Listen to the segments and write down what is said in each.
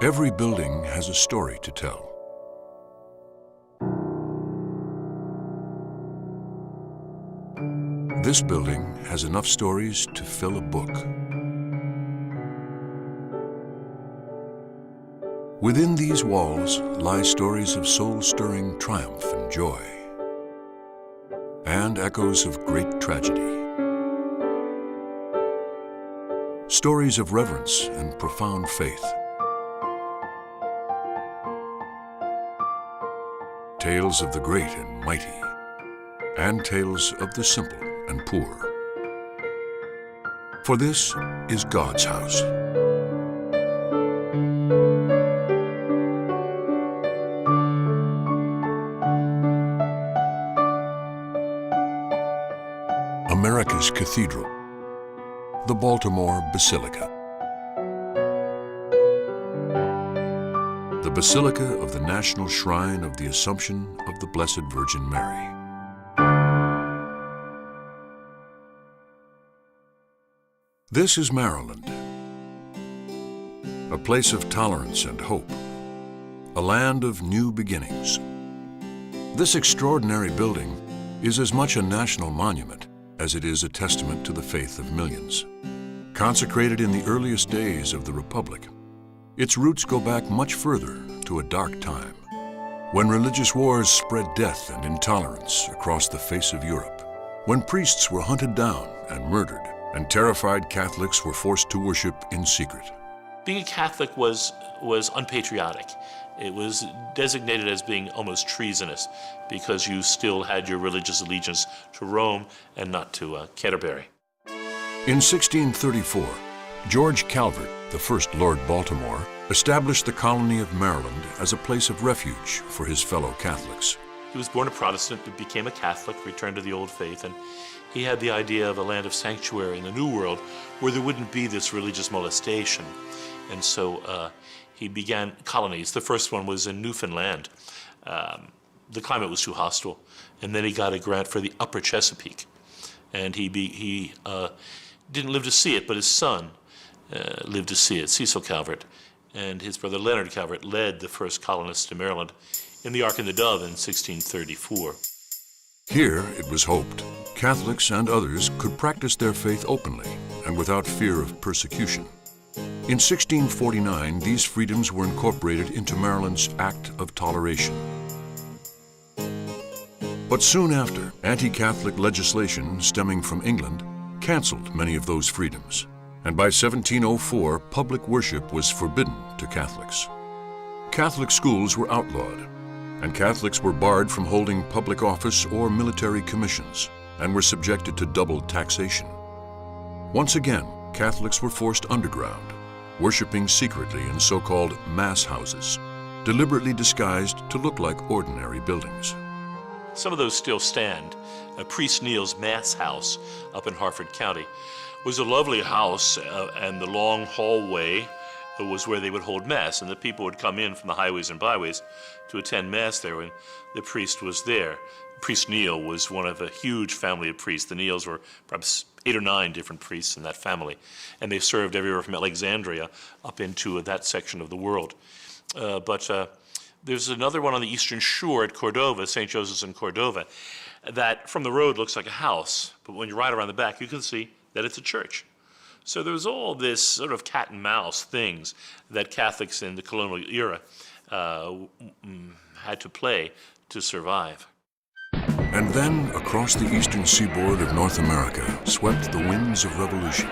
Every building has a story to tell. This building has enough stories to fill a book. Within these walls lie stories of soul-stirring triumph and joy, and echoes of great tragedy. Stories of reverence and profound faith. Tales of the great and mighty, and tales of the simple and poor. For this is God's house. America's Cathedral, the Baltimore Basilica. The Basilica of the National Shrine of the Assumption of the Blessed Virgin Mary. This is Maryland, a place of tolerance and hope, a land of new beginnings. This extraordinary building is as much a national monument as it is a testament to the faith of millions. Consecrated in the earliest days of the Republic, its roots go back much further to a dark time, when religious wars spread death and intolerance across the face of Europe, when priests were hunted down and murdered, and terrified Catholics were forced to worship in secret. Being a Catholic was unpatriotic. It was designated as being almost treasonous because you still had your religious allegiance to Rome and not to Canterbury. In 1634, George Calvert, the first Lord Baltimore, established the colony of Maryland as a place of refuge for his fellow Catholics. He was born a Protestant, but became a Catholic, returned to the old faith, and he had the idea of a land of sanctuary in the New World where there wouldn't be this religious molestation. And so he began colonies. The first one was in Newfoundland. The climate was too hostile. And then he got a grant for the Upper Chesapeake. And he didn't live to see it, but his son lived to see it, Cecil Calvert. And his brother Leonard Calvert led the first colonists to Maryland in the Ark and the Dove in 1634. Here, it was hoped, Catholics and others could practice their faith openly and without fear of persecution. In 1649, these freedoms were incorporated into Maryland's Act of Toleration. But soon after, anti-Catholic legislation stemming from England canceled many of those freedoms, and by 1704, public worship was forbidden to Catholics. Catholic schools were outlawed, and Catholics were barred from holding public office or military commissions, and were subjected to double taxation. Once again, Catholics were forced underground, worshiping secretly in so-called mass houses, deliberately disguised to look like ordinary buildings. Some of those still stand. Priest Neal's Mass House up in Harford County was a lovely house, and the long hallway was where they would hold Mass, and the people would come in from the highways and byways to attend Mass there when the priest was there. Priest Neal was one of a huge family of priests. The Neals were perhaps 8 or 9 different priests in that family, and they served everywhere from Alexandria up into that section of the world. But there's another one on the eastern shore at Cordova, St. Joseph's in Cordova, that from the road looks like a house, but when you ride around the back, you can see that it's a church. So there was all this sort of cat and mouse things that Catholics in the colonial era had to play to survive. And then, across the eastern seaboard of North America, swept the winds of revolution,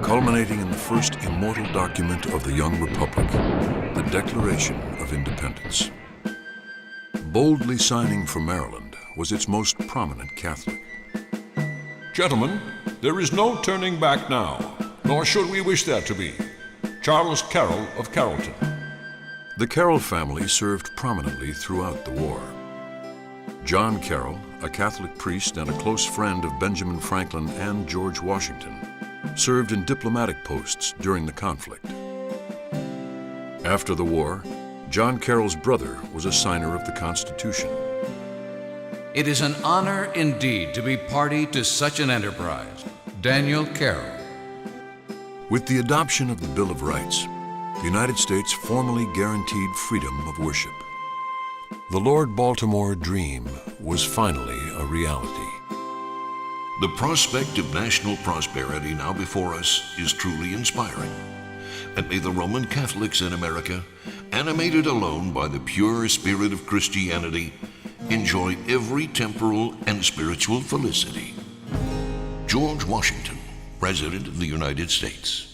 culminating in the first immortal document of the young republic, the Declaration of Independence. Boldly signing for Maryland was its most prominent Catholic. Gentlemen, there is no turning back now, nor should we wish there to be. Charles Carroll of Carrollton. The Carroll family served prominently throughout the war. John Carroll, a Catholic priest and a close friend of Benjamin Franklin and George Washington, served in diplomatic posts during the conflict. After the war, John Carroll's brother was a signer of the Constitution. It is an honor indeed to be party to such an enterprise. Daniel Carroll. With the adoption of the Bill of Rights, the United States formally guaranteed freedom of worship. The Lord Baltimore dream was finally a reality. The prospect of national prosperity now before us is truly inspiring. And may the Roman Catholics in America, animated alone by the pure spirit of Christianity, enjoy every temporal and spiritual felicity. George Washington, President of the United States.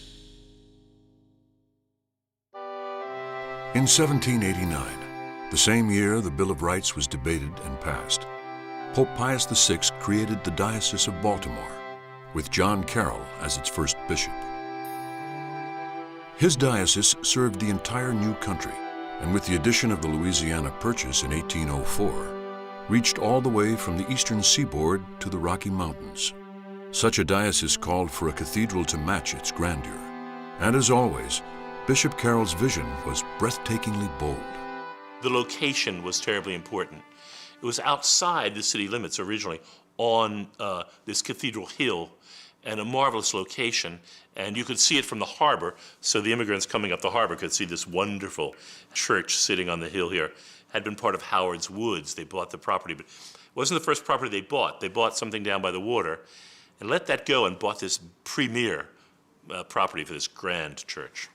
In 1789, the same year the Bill of Rights was debated and passed, Pope Pius VI created the Diocese of Baltimore, with John Carroll as its first bishop. His diocese served the entire new country, and with the addition of the Louisiana Purchase in 1804, reached all the way from the eastern seaboard to the Rocky Mountains. Such a diocese called for a cathedral to match its grandeur. And as always, Bishop Carroll's vision was breathtakingly bold. The location was terribly important. It was outside the city limits originally, on this cathedral hill, and a marvelous location. And you could see it from the harbor, so the immigrants coming up the harbor could see this wonderful church sitting on the hill here. Had been part of Howard's Woods. They bought the property, but it wasn't the first property they bought. They bought something down by the water and let that go and bought this premier property for this grand church.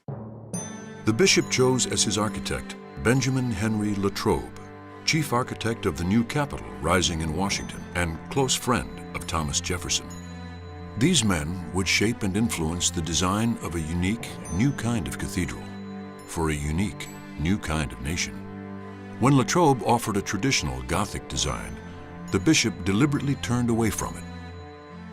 The bishop chose as his architect Benjamin Henry Latrobe, chief architect of the new Capitol rising in Washington and close friend of Thomas Jefferson. These men would shape and influence the design of a unique, new kind of cathedral for a unique, new kind of nation. When Latrobe offered a traditional Gothic design, the bishop deliberately turned away from it.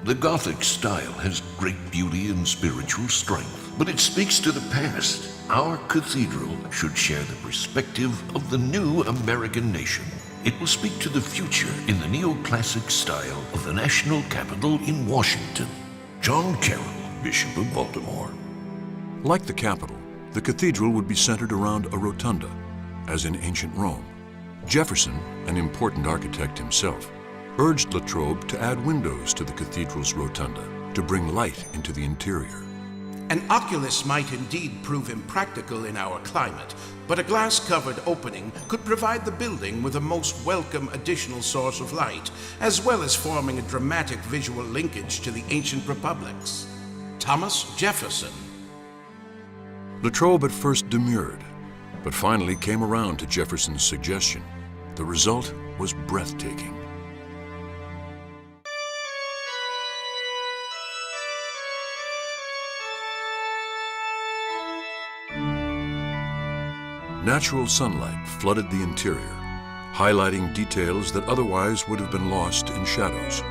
The Gothic style has great beauty and spiritual strength, but it speaks to the past. Our cathedral should share the perspective of the new American nation. It will speak to the future in the neoclassic style of the national capital in Washington. John Carroll, Bishop of Baltimore. Like the Capitol, the cathedral would be centered around a rotunda, as in ancient Rome. Jefferson, an important architect himself, urged Latrobe to add windows to the cathedral's rotunda to bring light into the interior. An oculus might indeed prove impractical in our climate, but a glass-covered opening could provide the building with a most welcome additional source of light, as well as forming a dramatic visual linkage to the ancient republics. Thomas Jefferson. Latrobe at first demurred, but finally came around to Jefferson's suggestion. The result was breathtaking. Natural sunlight flooded the interior, highlighting details that otherwise would have been lost in shadows.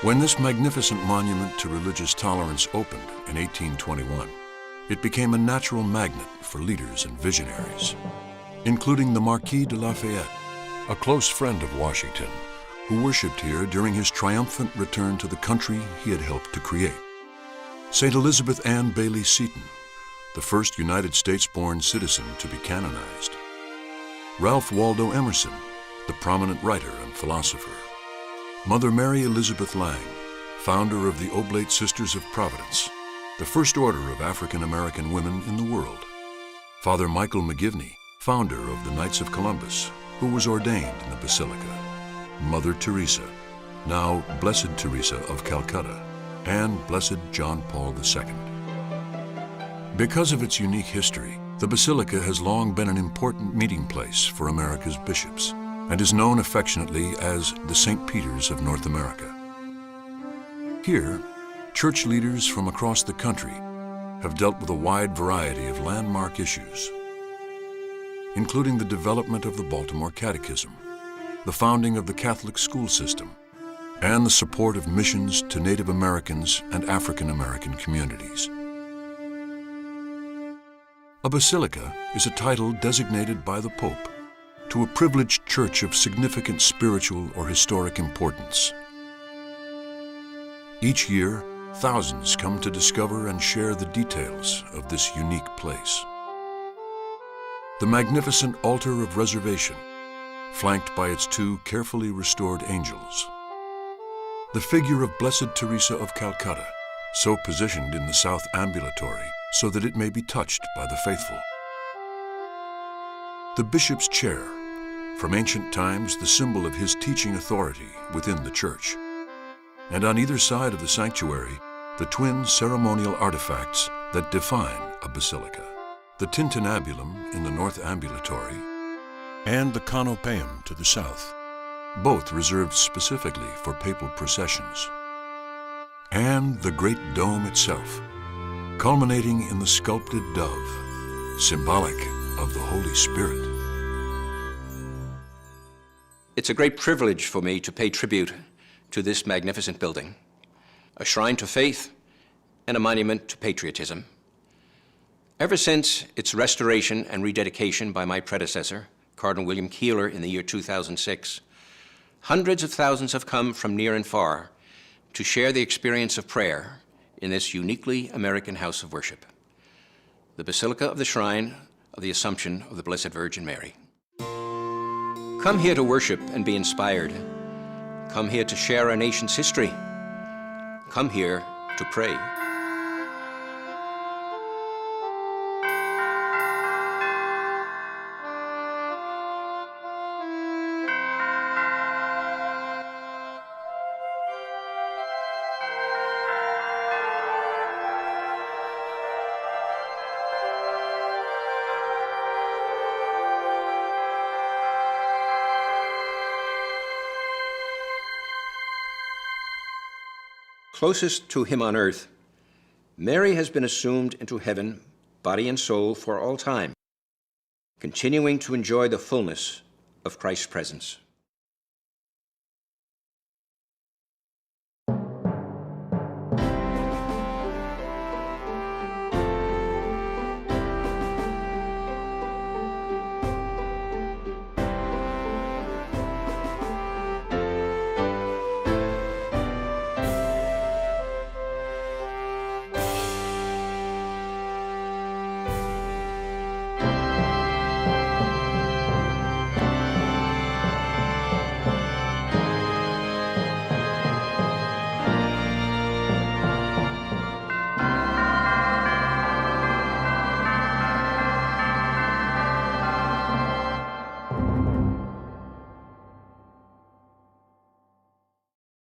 When this magnificent monument to religious tolerance opened in 1821, it became a natural magnet for leaders and visionaries, including the Marquis de Lafayette, a close friend of Washington, who worshipped here during his triumphant return to the country he had helped to create. St. Elizabeth Ann Bailey Seton, the first United States-born citizen to be canonized. Ralph Waldo Emerson, the prominent writer and philosopher. Mother Mary Elizabeth Lang, founder of the Oblate Sisters of Providence, the first order of African-American women in the world. Father Michael McGivney, founder of the Knights of Columbus, who was ordained in the Basilica. Mother Teresa, now Blessed Teresa of Calcutta, and Blessed John Paul II. Because of its unique history, the Basilica has long been an important meeting place for America's bishops, and is known affectionately as the St. Peter's of North America. Here, church leaders from across the country have dealt with a wide variety of landmark issues, including the development of the Baltimore Catechism, the founding of the Catholic school system, and the support of missions to Native Americans and African American communities. A basilica is a title designated by the Pope to a privileged church of significant spiritual or historic importance. Each year, thousands come to discover and share the details of this unique place. The magnificent altar of reservation, flanked by its two carefully restored angels. The figure of Blessed Teresa of Calcutta, so positioned in the south ambulatory so that it may be touched by the faithful. The bishop's chair, from ancient times the symbol of his teaching authority within the church. And on either side of the sanctuary, the twin ceremonial artifacts that define a basilica. The tintinnabulum in the north ambulatory and the canopeum to the south, both reserved specifically for papal processions. And the great dome itself, culminating in the sculpted dove, symbolic of the Holy Spirit. It's a great privilege for me to pay tribute to this magnificent building, a shrine to faith and a monument to patriotism. Ever since its restoration and rededication by my predecessor, Cardinal William Keeler, in the year 2006, hundreds of thousands have come from near and far to share the experience of prayer in this uniquely American house of worship, the Basilica of the Shrine of the Assumption of the Blessed Virgin Mary. Come here to worship and be inspired. Come here to share our nation's history. Come here to pray. Closest to him on earth, Mary has been assumed into heaven, body and soul, for all time, continuing to enjoy the fullness of Christ's presence.